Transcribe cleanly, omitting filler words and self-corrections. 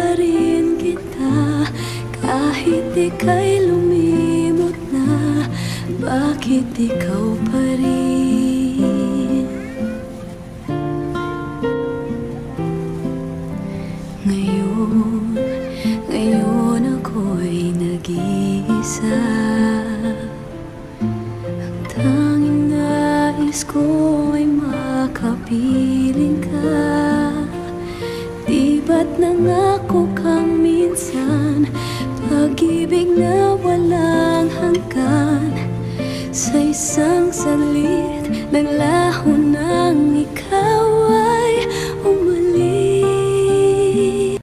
pa rin kita kahit ika'y lumimot na. Bakit ikaw pa rin? Ngayon ako'y nag-iisa. Ang tanging nais ko ay makapiling ka. Di ba't nangako kang minsan